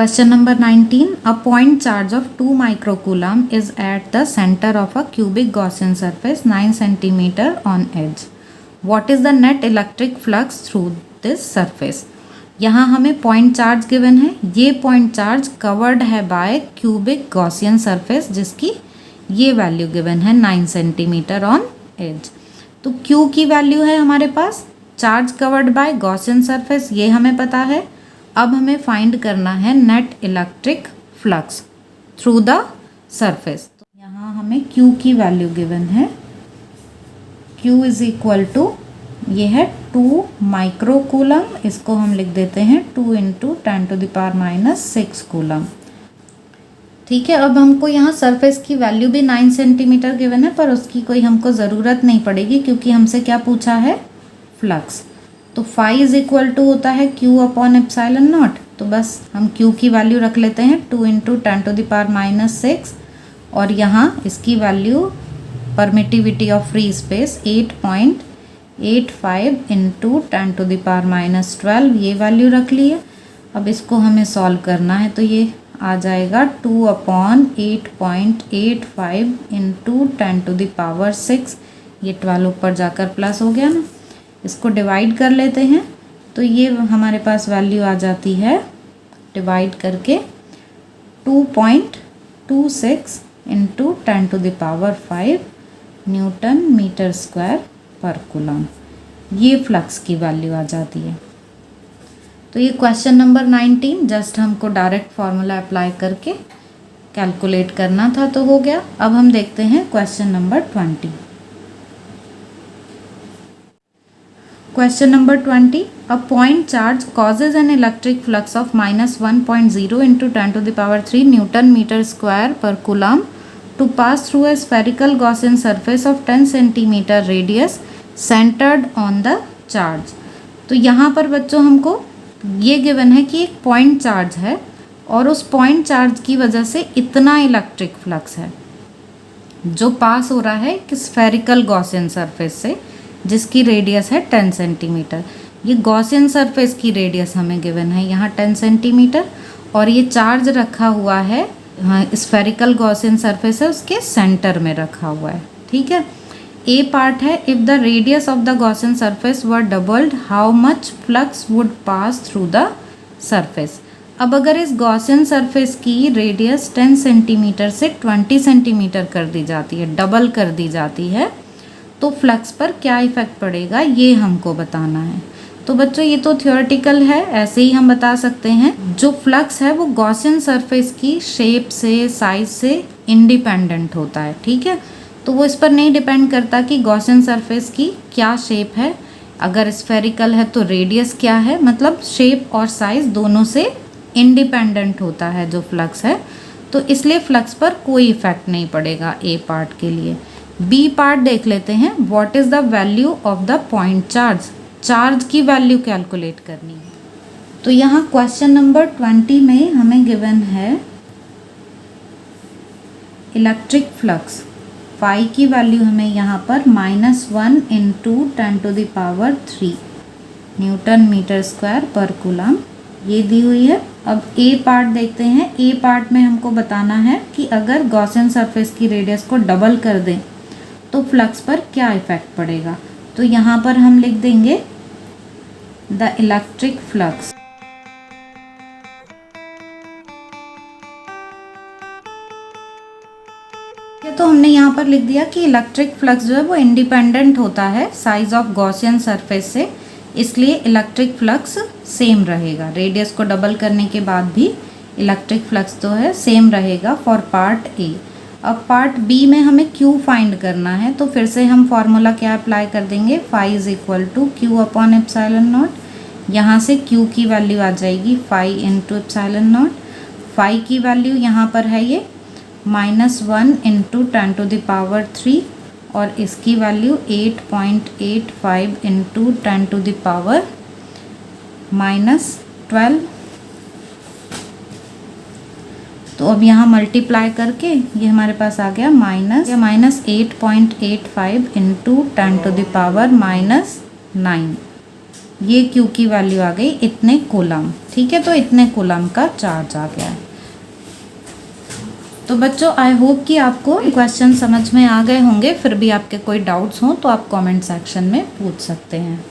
Question number 19. A point charge of 2 microcoulomb is at the center of a cubic Gaussian surface 9 cm on edge. What is the net electric flux through this surface? यहाँ हमें point charge given है. ये point charge covered है by cubic Gaussian surface जिसकी ये value given है 9 centimetre on edge. तो Q की वैल्यू है हमारे पास, charge covered by Gaussian surface ये हमें पता है. अब हमें फाइंड करना है net electric flux through the surface. तो यहाँ हमें Q की वैल्यू गिवन है. Q इज इक्वल टू ये है 2 माइक्रोकूलम, इसको हम लिख देते हैं 2 इंटू 10⁻⁻6 कूलम. ठीक है. अब हमको यहाँ सरफेस की वैल्यू भी 9 सेंटीमीटर गिवन है, पर उसकी कोई हमको ज़रूरत नहीं पड़ेगी क्योंकि हमसे क्या पूछा है, फ्लक्स. तो फाई इज इक्वल टू होता है Q अपॉन एप्सिलॉन नॉट. तो बस हम Q की वैल्यू रख लेते हैं 2 इंटू 10⁻⁻6 और यहाँ इसकी value permittivity of free space 8.85 into 10⁻⁻12 ये वैल्यू रख ली है. अब इसको हमें सॉल्व करना है तो ये आ जाएगा 2 अपॉन 8.85 इंटू 10⁻6. ये 12 ऊपर जाकर प्लस हो गया ना, इसको डिवाइड कर लेते हैं तो ये हमारे पास वैल्यू आ जाती है डिवाइड करके 2.26 इंटू 10⁵ न्यूटन मीटर स्क्वायर पर कूलम. ये फ्लक्स की वैल्यू आ जाती है. तो ये क्वेश्चन नंबर 19 जस्ट हमको डायरेक्ट फार्मूला अप्लाई करके कैलकुलेट करना था तो हो गया. अब हम देखते हैं question number 20. Question number 20. A point charge causes an electric flux of -1.0 into 10⁻³ Newton meter square per coulomb to pass through a spherical Gaussian surface of 10 cm radius centered on the charge. तो यहाँ पर बच्चों हमको ये given है कि एक point charge है और उस पॉइंट चार्ज की वजह से इतना इलेक्ट्रिक फ्लक्स है जो पास हो रहा है एक स्फेरिकल गॉसियन सरफेस से जिसकी रेडियस है 10 सेंटीमीटर. ये गॉसियन सरफेस की रेडियस हमें गिवन है यहाँ 10 सेंटीमीटर और ये चार्ज रखा हुआ है स्फेरिकल गॉसियन सरफेस है उसके सेंटर में रखा हुआ है. ठीक है. ए पार्ट है if the radius of the Gaussian surface were doubled how much flux would pass through the surface. अब अगर इस गॉसियन सरफेस की रेडियस 10 सेंटीमीटर से 20 सेंटीमीटर कर दी जाती है, डबल कर दी जाती है, तो फ्लक्स पर क्या इफ़ेक्ट पड़ेगा ये हमको बताना है. तो बच्चों ये तो थ्योरेटिकल है, ऐसे ही हम बता सकते हैं. जो फ्लक्स है वो गॉसियन सरफेस की शेप से साइज से इंडिपेंडेंट होता है. ठीक है. तो वो इस पर नहीं डिपेंड करता कि गॉसियन सरफेस की क्या शेप है. अगर स्फेरिकल है तो रेडियस क्या है, मतलब शेप और साइज दोनों से इंडिपेंडेंट होता है जो फ्लक्स है. तो इसलिए फ्लक्स पर कोई इफ़ेक्ट नहीं पड़ेगा ए पार्ट के लिए. बी पार्ट देख लेते हैं. What is the value of the point charge. Charge की वैल्यू कैलकुलेट करनी है. तो यहाँ क्वेश्चन नंबर 20 में हमें गिवन है इलेक्ट्रिक फ्लक्स. फाई की वैल्यू हमें यहाँ पर -1 इंटू 10⁻³ न्यूटन मीटर स्क्वायर पर कूलम ये दी हुई है. अब ए पार्ट देखते हैं. ए पार्ट में हमको बताना है कि अगर गॉसियन सरफेस की रेडियस को डबल कर दें तो फ्लक्स पर क्या इफ़ेक्ट पड़ेगा. तो यहाँ पर हम लिख देंगे द इलेक्ट्रिक फ्लक्स. तो हमने यहाँ पर लिख दिया कि इलेक्ट्रिक फ्लक्स जो है वो इंडिपेंडेंट होता है साइज ऑफ गॉसियन सरफेस से, इसलिए इलेक्ट्रिक फ्लक्स सेम रहेगा. रेडियस को डबल करने के बाद भी इलेक्ट्रिक फ्लक्स जो है सेम रहेगा फॉर पार्ट ए. अब पार्ट बी में हमें Q फाइंड करना है तो फिर से हम फार्मूला क्या अप्लाई कर देंगे, phi is equal to Q upon epsilon naught. यहाँ से Q की वैल्यू आ जाएगी phi into epsilon naught. Phi की वैल्यू यहाँ पर है ये -1 इंटू 10⁻³ और इसकी वैल्यू 8.85 इंटू 10⁻⁻12. तो अब यहाँ मल्टीप्लाई करके ये हमारे पास आ गया -8.85 इंटू 10⁻⁻9. ये क्यू की वैल्यू आ गई इतने कूलम, ठीक है, तो इतने कूलम का चार्ज आ गया है। तो बच्चों आई होप कि आपको क्वेश्चन समझ में आ गए होंगे। फिर भी आपके कोई डाउट्स हों तो आप कमेंट सेक्शन में पूछ सकते हैं।